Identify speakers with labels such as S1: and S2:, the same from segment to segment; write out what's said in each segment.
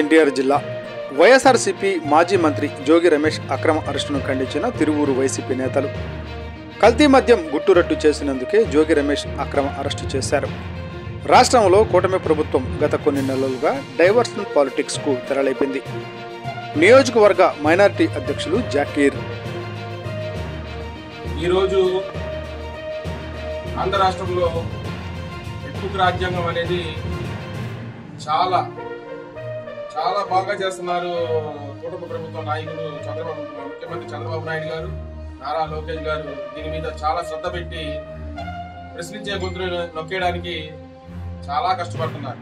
S1: ఎన్టీఆర్ జిల్లా వైఎస్ఆర్సీపీ మాజీ మంత్రి జోగి రమేష్ అక్రమ అరెస్టును ఖండించిన తిరువూరు వైసీపీ నేతలు. కల్తీ మద్యం గుట్టురట్టు చేసినందుకే జోగి రమేష్ అక్రమ అరెస్టు చేశారు. రాష్ట్రంలో కూటమి ప్రభుత్వం గత కొన్ని నెలలుగా డైవర్షన్ పాలిటిక్స్కు తెరలేపింది. నియోజకవర్గ మైనారిటీ అధ్యక్షులు జాకీర్
S2: ఈరోజు ఆంధ్ర రాష్ట్రంలో ఎక్కువ రాజ్యాంగం అనేది చాలా చాలా బాగా చేస్తున్నారు. కూటమి ప్రభుత్వ నాయకులు ముఖ్యమంత్రి చంద్రబాబు నాయుడు గారు, నారా లోకేష్ గారు దీని మీద చాలా శ్రద్ధ పెట్టి ప్రశ్నించే గొంతులు నొక్కేయడానికి చాలా కష్టపడుతున్నారు.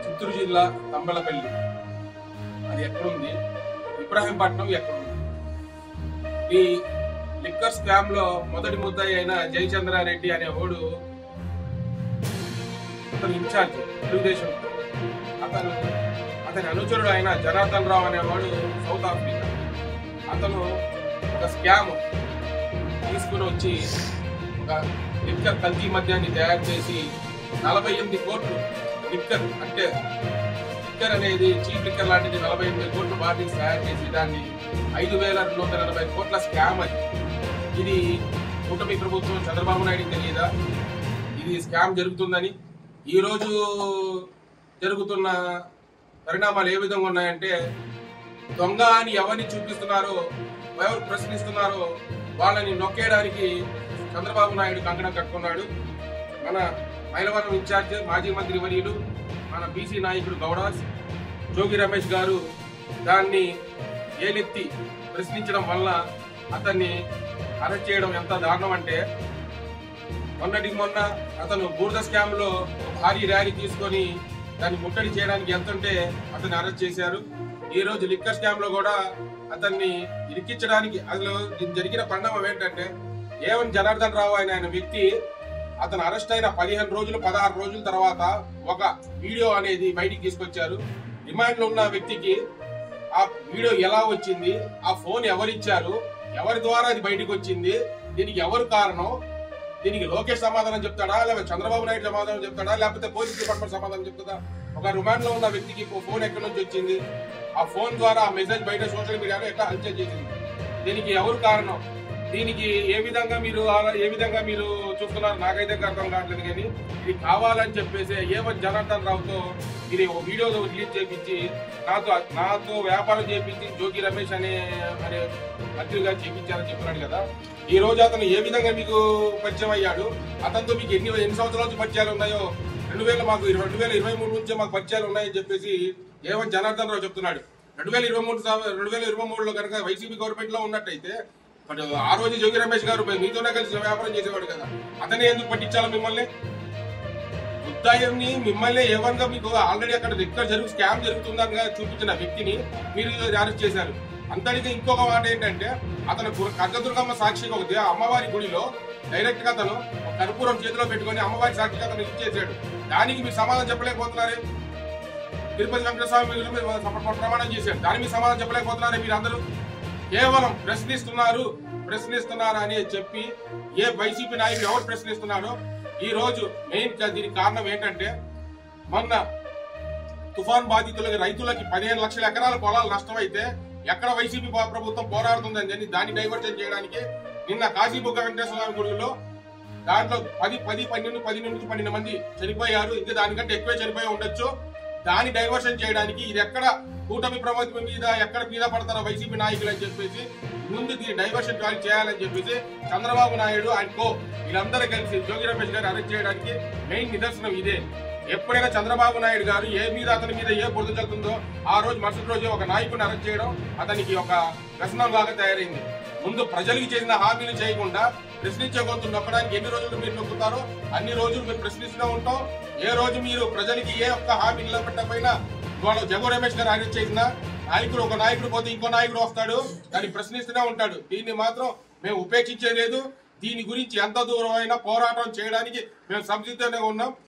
S2: చిత్తూరు జిల్లా తంబలపల్లి అది ఎక్కడుంది, ఇబ్రాహీంపట్నం ఎక్కడుంది? ఈ లిక్కర్ స్కామ్ లో మొదటి ముద్దాయి అయిన జయచంద్రారెడ్డి అనే వాడు ఇన్ఛార్జ్ తెలుగుదేశం. అతని అనుచరుడు అయిన జనార్దన్ రావు అనేవాడు సౌత్ ఆఫ్రికా. అతను ఒక స్కామ్ తీసుకుని వచ్చి ఒక లిక్కర్ కల్తీ మద్యాన్ని తయారు చేసి 48 కోట్లు లిక్కర్ అంటే లిక్కర్ అనేది చీప్ లిక్కర్ లాంటిది 48 కోట్లు బాటిల్స్ తయారు చేసి దాన్ని 5,280 కోట్ల స్కామ్ అది. ఇది కూటమి ప్రభుత్వం చంద్రబాబు నాయుడికి తెలియదా ఇది స్కామ్ జరుగుతుందని? ఈరోజు జరుగుతున్న పరిణామాలు ఏ విధంగా ఉన్నాయంటే, దొంగ అని ఎవరిని చూపిస్తున్నారో, ఎవరు ప్రశ్నిస్తున్నారో వాళ్ళని నొక్కేయడానికి చంద్రబాబు నాయుడు కంకణం కట్టుకున్నాడు. మన మైలవరం ఇన్ఛార్జ్ మాజీ మంత్రి వర్యులు, మన బీసీ నాయకుడు గౌడాస్ జోగి రమేష్ గారు దాన్ని ఏలెత్తి ప్రశ్నించడం వల్ల అతన్ని అరెస్ట్ చేయడం ఎంత దారుణం అంటే, మొన్న అతను బూర్ద స్కామ్ లో భారీ ర్యాలీ తీసుకొని దాన్ని ముట్టడి చేయడానికి ఎంతుంటే అతన్ని అరెస్ట్ చేశారు. ఈ రోజు లిక్కర్ స్కామ్ లో కూడా అతన్ని ఇరికించడానికి అసలు జరిగిన పరిణామం ఏంటంటే, ఏవన్ జనార్దన్ రావు ఆయన వ్యక్తి అతను అరెస్ట్ అయిన 15 రోజులు 16 రోజుల తర్వాత ఒక వీడియో అనేది బయటికి తీసుకొచ్చారు. రిమాండ్ లో ఉన్న వ్యక్తికి ఆ వీడియో ఎలా వచ్చింది, ఆ ఫోన్ ఎవరిచ్చారు, ఎవరి ద్వారా అది బయటకు వచ్చింది, దీనికి ఎవరు కారణం, దీనికి లోకేష్ సమాధానం చెప్తాడా, లేకపోతే చంద్రబాబు నాయుడు సమాధానం చెప్తాడా, లేకపోతే పోలీస్ డిపార్ట్మెంట్ సమాధానం చెప్తాడా? ఒక రిమాండ్ లో ఉన్న వ్యక్తికి ఫోన్ ఎక్కడి నుంచి వచ్చింది, ఆ ఫోన్ ద్వారా ఆ మెసేజ్ బయట సోషల్ మీడియాలో ఎట్లా హల్చల్ చేసింది, దీనికి ఎవరు కారణం, దీనికి ఏ విధంగా మీరు చూస్తున్నారు నాకైతే అర్థం కావట్లేదు. కానీ ఇది కావాలని చెప్పేసి ఏవన్ జనార్దన్ రావుతో ఇది ఒక వీడియో రిలీజ్ చేయించి నాతో వ్యాపారం చేయించి జోగి రమేష్ అనే మంత్రి గారు చేయించారని చెప్తున్నాడు కదా. ఈ రోజు అతను ఏ విధంగా మీకు పరిచయం అయ్యాడు, అతనితో మీకు ఎన్ని సంవత్సరాల నుంచి పరిచయాలు ఉన్నాయో, 2023 నుంచే మాకు పరిచయాలు ఉన్నాయని చెప్పేసి ఏవన్ జనార్దన్ రావు చెప్తున్నాడు. 2023లో కనుక వైసీపీ గవర్నమెంట్ లో ఉన్నట్టయితే ఆ రోజు జోగి రమేష్ గారు మీతోనే కలిసి వ్యాపారం చేసేవాడు కదా, అతనే ఎందుకు పట్టించాలో మిమ్మల్ని? ముద్దాయిని మిమ్మల్ని ఏవన్గా మీకు ఆల్రెడీ అక్కడ లిక్కర్ స్కామ్ జరుగుతుందని చూపించిన వ్యక్తిని మీరు అరెస్ట్ చేశారు. అంతటికి ఇంకొక మాట ఏంటంటే, అతను కనకదుర్గమ్మ సాక్షిగా ఒక అమ్మవారి గుడిలో డైరెక్ట్ గా అతను కర్పూరం చేతిలో పెట్టుకుని అమ్మవారి సాక్షిగా అతను ఇచ్చేసాడు. దానికి మీరు సమాధానం చెప్పలేకపోతున్నారే. తిరుపతి వెంకటస్వామి ప్రమాణం చేశాడు, దానికి మీరు సమాధానం చెప్పలేకపోతున్నారే. మీరు అందరూ కేవలం ప్రశ్నిస్తున్నారు అని చెప్పి ఏ వైసీపీ నాయకులు ఎవరు ప్రశ్నిస్తున్నారో ఈ రోజు మెయిన్ దీనికి కారణం ఏంటంటే, మొన్న తుఫాన్ బాధితులకి రైతులకి 15 లక్షల ఎకరాల పొలాలు నష్టమైతే ఎక్కడ వైసీపీ ప్రభుత్వం పోరాడుతుందని దాన్ని డైవర్షన్ చేయడానికి నిన్న కాశీబుగ్గ వెంకటేశ్వర స్వామి గుడిలో దాంట్లో 10 మంది చనిపోయారు. ఇంకా దానికంటే ఎక్కువే చనిపోయి ఉండొచ్చు. దాన్ని డైవర్షన్ చేయడానికి ఇది ఎక్కడ కూటమి ప్రభుత్వం మీద ఎక్కడ మీద పడతారో వైసీపీ నాయకులు అని చెప్పేసి ముందు దీన్ని డైవర్షన్ చేయాలని చెప్పేసి చంద్రబాబు నాయుడు అండ్ వీళ్ళందరూ కలిసి జోగి రమేష్ గారు అరెస్ట్ చేయడానికి మెయిన్ నిదర్శనం ఇదే. ఎప్పుడైనా చంద్రబాబు నాయుడు గారు అతని మీద ఏ బురద జరుగుతుందో ఆ రోజు మరుసటి రోజు ఒక నాయకుడిని అరెస్ట్ చేయడం అతనికి ఒక వ్యసనం లాగా తయారైంది. ముందు ప్రజలకు చేసిన హామీలు చేయకుండా ప్రశ్నించే గొంతు నొక్కడానికి ఎన్ని రోజులు మీరు నొక్కుతారో అన్ని రోజులు మీరు ప్రశ్నిస్తూనే ఉంటాం. ఏ రోజు మీరు ప్రజలకి ఏ ఒక్క హామీ నిలబెట్టకపోయినా వాళ్ళు జగన్ రమేష్ గారు అరెస్ట్ చేసిన ఒక నాయకుడు పోతే ఇంకో నాయకుడు వస్తాడు, దాన్ని ప్రశ్నిస్తూనే ఉంటాడు. దీన్ని మాత్రం మేము ఉపేక్షించే లేదు. దీని గురించి ఎంత దూరం అయినా పోరాటం చేయడానికి మేము సంసిద్ధంగా ఉన్నాం.